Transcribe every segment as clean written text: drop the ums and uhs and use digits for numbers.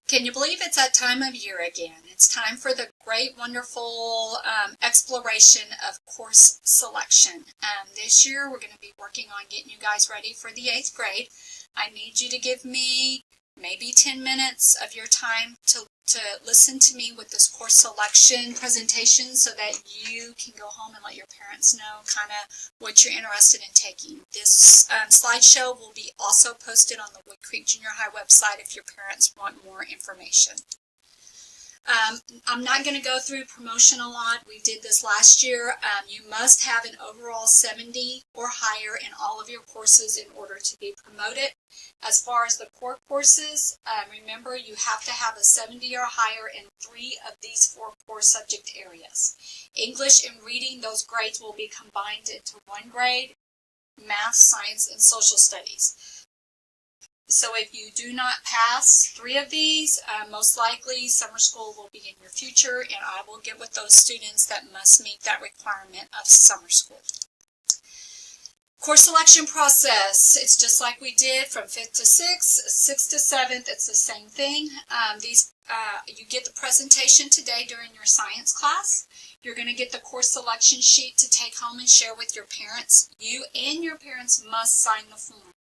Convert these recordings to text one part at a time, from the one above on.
Can you believe it's that time of year again? It's time for the great, wonderful exploration of course selection. This year we're going to be working on getting you guys ready for the 8th grade. I need you to give me maybe 10 minutes of your time to listen to me with this course selection presentation so that you can go home and let your parents know kind of what you're interested in taking. This slideshow will be also posted on the Wood Creek Junior High website if your parents want more information. I'm not going to go through promotion a lot. We did this last year. You must have an overall 70 or higher in all of your courses in order to be promoted. As far as the core courses, remember you have to have a 70 or higher in 3 of these 4 core subject areas. English and reading, those grades will be combined into 1 grade. Math, science, and social studies. So if you do not pass 3 of these, most likely summer school will be in your future, and I will get with those students that must meet that requirement of summer school. Course selection process, it's just like we did from 5th to 6th, 6th to 7th, it's the same thing. You get the presentation today during your science class. You're going to get the course selection sheet to take home and share with your parents. You and your parents must sign the form.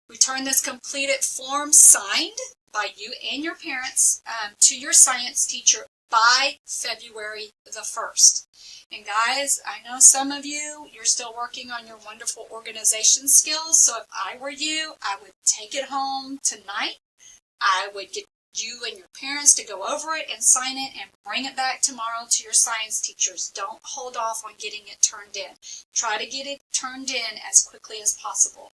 Return this completed form signed by you and your parents to your science teacher by February the 1st. And guys, I know some of you're still working on your wonderful organization skills, so if I were you, I would take it home tonight. I would get you and your parents to go over it and sign it and bring it back tomorrow to your science teachers. Don't hold off on getting it turned in. Try to get it turned in as quickly as possible.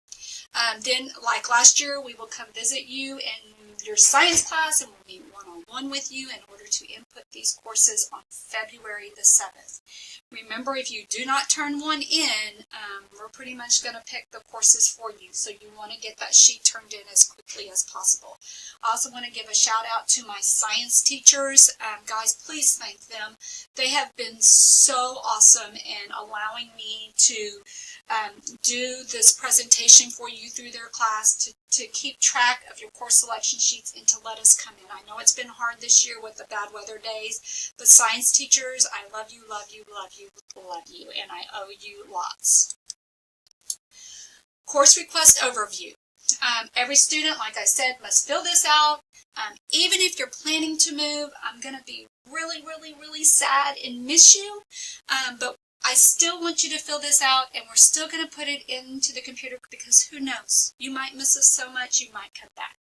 Then, like last year, we will come visit you in your science class and we'll meet one-on-one with you in order to input these courses on February the 7th. Remember, if you do not turn one in, we're pretty much going to pick the courses for you, so you want to get that sheet turned in as quickly as possible. I also want to give a shout out to my science teachers. Guys, please thank them. They have been so awesome in allowing me to do this presentation for you through their class, to keep track of your course selection sheets and to let us come in. I know it's been hard this year with the bad weather days, but science teachers, I love you, love you, love you, love you, and I owe you lots. Course request overview. Every student, like I said, must fill this out. Even if you're planning to move, I'm going to be really, really, really sad and miss you, but I still want you to fill this out, and we're still going to put it into the computer because who knows? You might miss us so much, you might come back.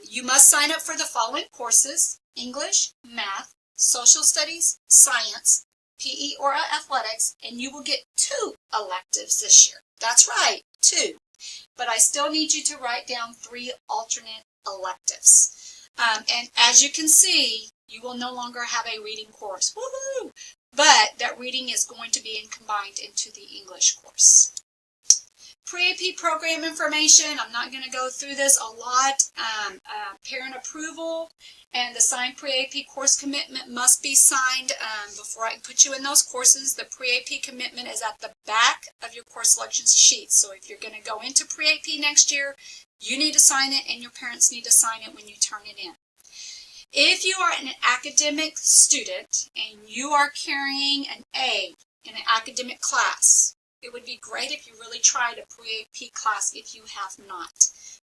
You must sign up for the following courses: English, Math, Social Studies, Science, PE or Athletics, and you will get 2 electives this year. That's right, 2. But I still need you to write down 3 alternate electives. And as you can see, you will no longer have a reading course. Woohoo! But that reading is going to be combined into the English course. Pre-AP program information, I'm not going to go through this a lot. Parent approval and the signed pre-AP course commitment must be signed before I can put you in those courses. The pre-AP commitment is at the back of your course selection sheet. So if you're going to go into pre-AP next year, you need to sign it and your parents need to sign it when you turn it in. If you are an academic student and you are carrying an A in an academic class, it would be great if you really tried a pre-AP class if you have not.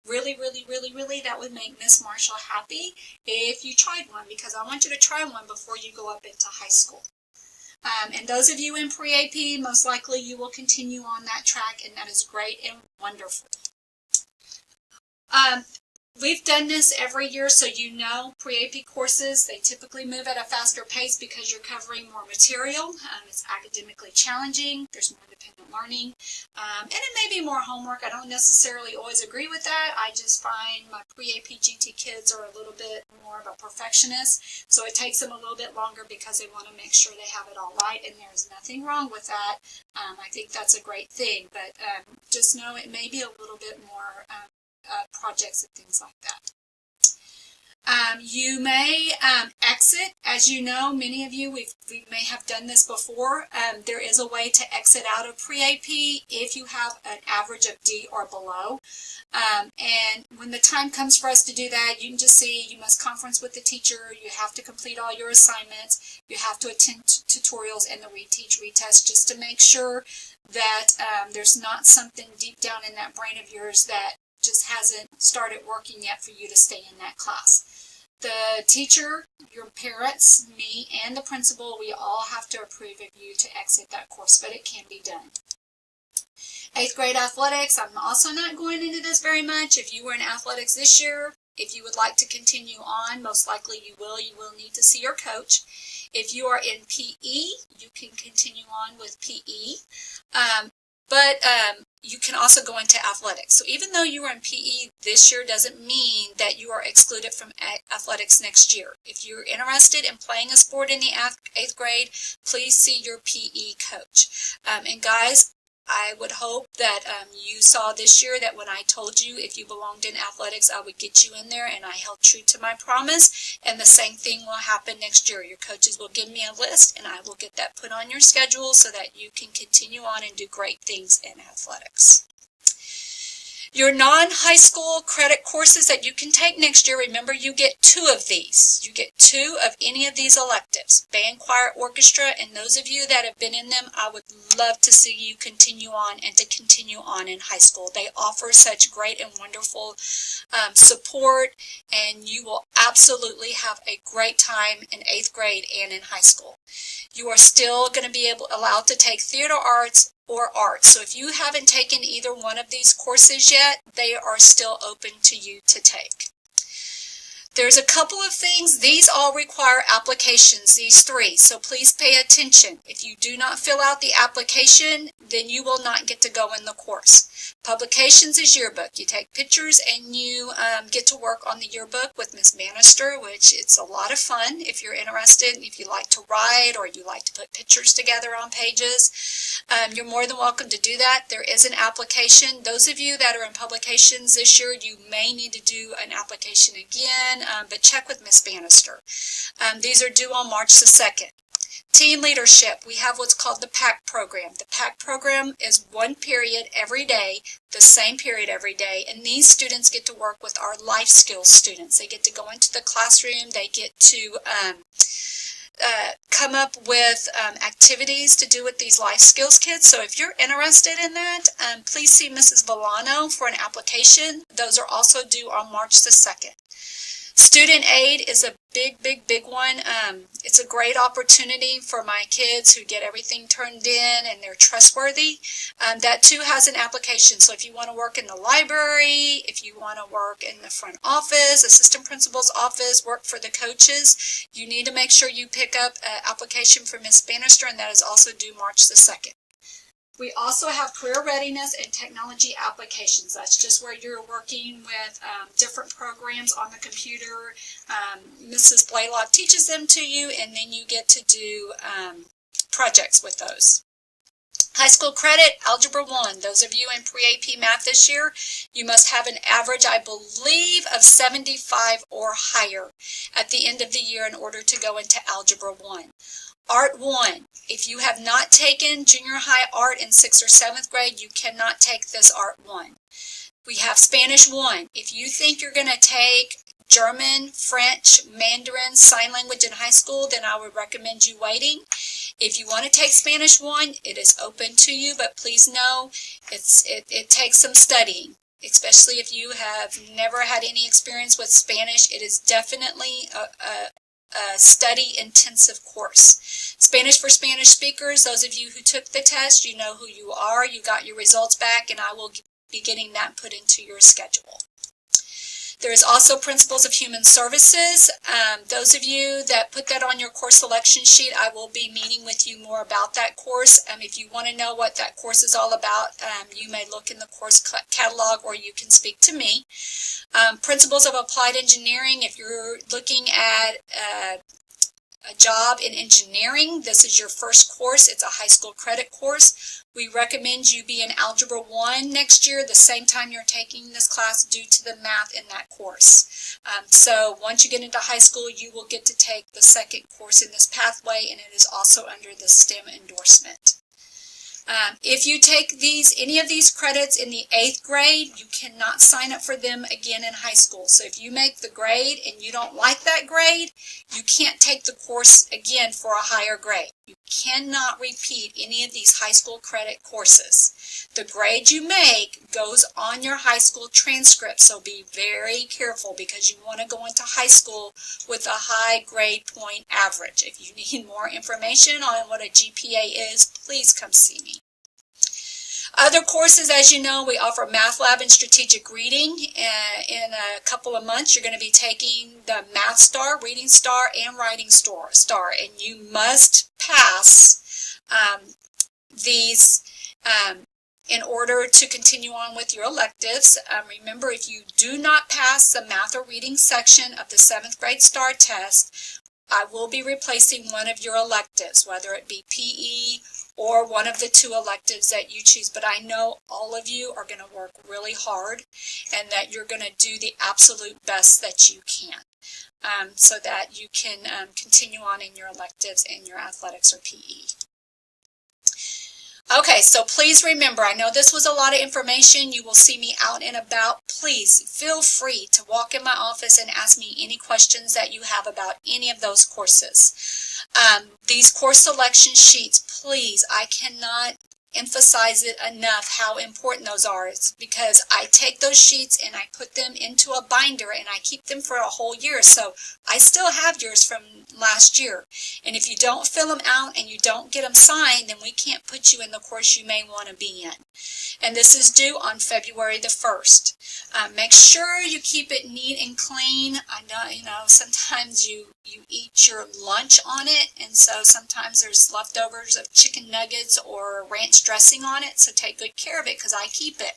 Really, really, really, really, that would make Miss Marshall happy if you tried one, because I want you to try one before you go up into high school. And those of you in pre-AP, most likely you will continue on that track, and that is great and wonderful. We've done this every year, so you know pre-AP courses, they typically move at a faster pace because you're covering more material. It's academically challenging, there's more independent learning, and it may be more homework. I don't necessarily always agree with that. I just find my pre-AP GT kids are a little bit more of a perfectionist, so it takes them a little bit longer because they want to make sure they have it all right, and there's nothing wrong with that. I think that's a great thing, but just know it may be a little bit more projects and things like that. You may exit. As you know, many of you, we may have done this before. There is a way to exit out of pre-AP if you have an average of D or below. And when the time comes for us to do that, you can just see you must conference with the teacher, you have to complete all your assignments, you have to attend tutorials and the reteach retest just to make sure that there's not something deep down in that brain of yours that just hasn't started working yet for you to stay in that class. The teacher, your parents, me, and the principal, we all have to approve of you to exit that course, but it can be done. 8th grade athletics, I'm also not going into this very much. If you were in athletics this year, if you would like to continue on, most likely you will need to see your coach. If you are in PE, you can continue on with PE. But you can also go into athletics. So even though you are in PE this year doesn't mean that you are excluded from athletics next year. If you're interested in playing a sport in the 8th grade, please see your PE coach. And guys, I would hope that you saw this year that when I told you if you belonged in athletics, I would get you in there, and I held true to my promise. And the same thing will happen next year. Your coaches will give me a list, and I will get that put on your schedule so that you can continue on and do great things in athletics. Your non-high school credit courses that you can take next year, remember you get 2 of these. You get 2 of any of these electives, band, choir, orchestra, and those of you that have been in them, I would love to see you continue on and to continue on in high school. They offer such great and wonderful support, and you will absolutely have a great time in 8th grade and in high school. You are still going to be allowed to take theater arts or art. So if you haven't taken either one of these courses yet, they are still open to you to take. There's a couple of things. These all require applications, these 3, so please pay attention. If you do not fill out the application, then you will not get to go in the course. Publications is yearbook. You take pictures and you get to work on the yearbook with Miss Bannister, which it's a lot of fun if you're interested, if you like to write or you like to put pictures together on pages. You're more than welcome to do that. There is an application. Those of you that are in publications this year, you may need to do an application again, but check with Miss Bannister. These are due on March the 2nd. Teen leadership, we have what's called the PAC program. The PAC program is 1 period every day, the same period every day, and these students get to work with our life skills students. They get to go into the classroom, they get to come up with activities to do with these life skills kids. So if you're interested in that, please see Mrs. Villano for an application. Those are also due on March the 2nd. Student aid is a big one. It's a great opportunity for my kids who get everything turned in and they're trustworthy. That too has an application. So if you want to work in the library, if you want to work in the front office, assistant principal's office, work for the coaches, you need to make sure you pick up an application for Miss Bannister, and that is also due March the 2nd. We also have career readiness and technology applications. That's just where you're working with different programs on the computer. Mrs. Blaylock teaches them to you, and then you get to do projects with those. High school credit, Algebra 1. Those of you in pre-AP math this year, you must have an average, I believe, of 75 or higher at the end of the year in order to go into Algebra 1. Art 1. If you have not taken junior high art in 6th or 7th grade, you cannot take this Art 1. We have Spanish 1. If you think you're going to take German, French, Mandarin, sign language in high school, then I would recommend you waiting. If you want to take Spanish 1, it is open to you, but please know it takes some studying. Especially if you have never had any experience with Spanish, it is definitely a study-intensive course. Spanish for Spanish speakers, those of you who took the test, you know who you are, you got your results back, and I will be getting that put into your schedule. There is also Principles of Human Services. Those of you that put that on your course selection sheet, I will be meeting with you more about that course. If you want to know what that course is all about, you may look in the course catalog or you can speak to me. Principles of Applied Engineering, if you're looking at a job in engineering. This is your first course. It's a high school credit course. We recommend you be in Algebra 1 next year, the same time you're taking this class, due to the math in that course. So once you get into high school, you will get to take the second course in this pathway, and it is also under the STEM endorsement. If you take any of these credits in the 8th grade, you cannot sign up for them again in high school. So if you make the grade and you don't like that grade, you can't take the course again for a higher grade. You cannot repeat any of these high school credit courses. The grade you make goes on your high school transcript, so be very careful because you want to go into high school with a high grade point average. If you need more information on what a GPA is, please come see me. Other courses, as you know, we offer Math Lab and Strategic Reading. In a couple of months, you're going to be taking the Math Star, Reading Star, and Writing Star, and you must pass these in order to continue on with your electives. Remember, if you do not pass the math or reading section of the 7th grade STAR test, I will be replacing one of your electives, whether it be PE or one of the 2 electives that you choose. But I know all of you are going to work really hard and that you're going to do the absolute best that you can, so that you can continue on in your electives and your athletics or PE. Okay, so please remember, I know this was a lot of information. You will see me out and about. Please feel free to walk in my office and ask me any questions that you have about any of those courses. These course selection sheets, please, I cannot emphasize it enough how important those are. It's because I take those sheets and I put them into a binder and I keep them for a whole year. So I still have yours from last year. And if you don't fill them out and you don't get them signed, then we can't put you in the course you may want to be in. And this is due on February the 1st. Make sure you keep it neat and clean. I know, sometimes you eat your lunch on it, and so sometimes there's leftovers of chicken nuggets or ranch dressing on it, so take good care of it because I keep it.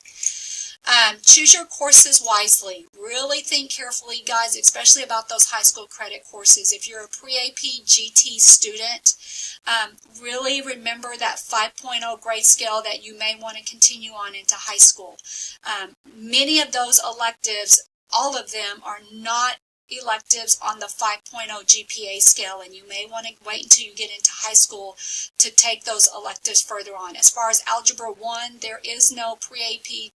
Choose your courses wisely. Really think carefully, guys, especially about those high school credit courses. If you're a pre-AP GT student, really remember that 5.0 grade scale that you may want to continue on into high school. Many of those electives, all of them, are not electives on the 5.0 GPA scale, and you may want to wait until you get into high school to take those electives further on. As far as Algebra 1, there is no pre-AP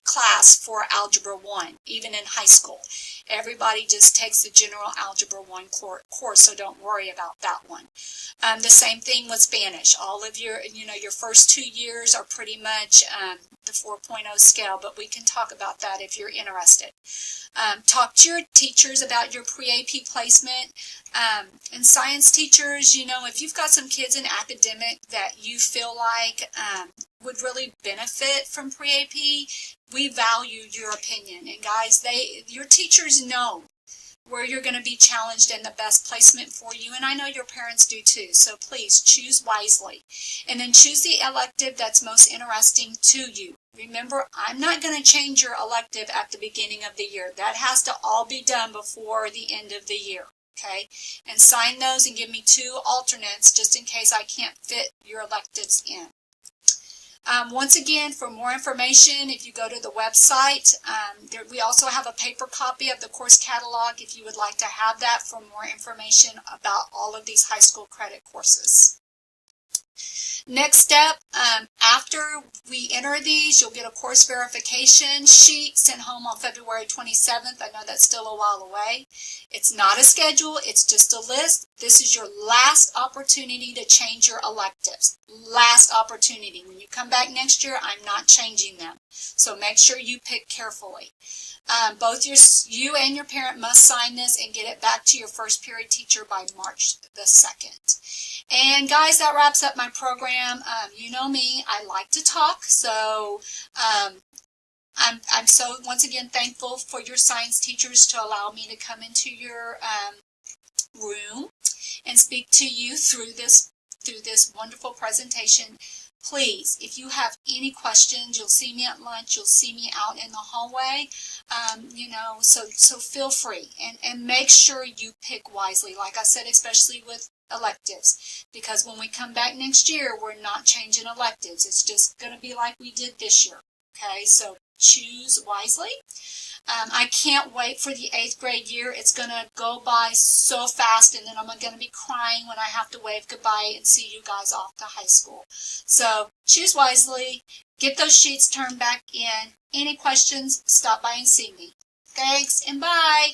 class for Algebra 1, even in high school. Everybody just takes the general Algebra 1 course, so don't worry about that one. The same thing with Spanish. All of your first 2 years are pretty much the 4.0 scale, but we can talk about that if you're interested. Talk to your teachers about your pre-AP placement. And science teachers, if you've got some kids in academic that you feel like would really benefit from pre-AP, we value your opinion. And guys, your teachers know where you're going to be challenged and the best placement for you, and I know your parents do too, so please choose wisely. And then choose the elective that's most interesting to you. Remember, I'm not going to change your elective at the beginning of the year. That has to all be done before the end of the year, okay? And sign those and give me 2 alternates just in case I can't fit your electives in. Once again, for more information, if you go to the website, we also have a paper copy of the course catalog if you would like to have that for more information about all of these high school credit courses. Next step, after we enter these, you'll get a course verification sheet sent home on February 27th. I know that's still a while away. It's not a schedule, it's just a list. This is your last opportunity to change your electives. Last opportunity. When you come back next year, I'm not changing them. So make sure you pick carefully. Both you and your parent must sign this and get it back to your first period teacher by March the 2nd. And guys, that wraps up my program. You know me, I like to talk, so I'm so once again thankful for your science teachers to allow me to come into your room and speak to you through this wonderful presentation. please, if you have any questions, you'll see me at lunch, you'll see me out in the hallway, so feel free, and make sure you pick wisely, like I said, especially with electives, because when we come back next year, we're not changing electives. It's just going to be like we did this year. Okay, so choose wisely. I can't wait for the 8th grade year. It's going to go by so fast, and then I'm going to be crying when I have to wave goodbye and see you guys off to high school. So choose wisely. Get those sheets turned back in. Any questions, stop by and see me. Thanks, and bye.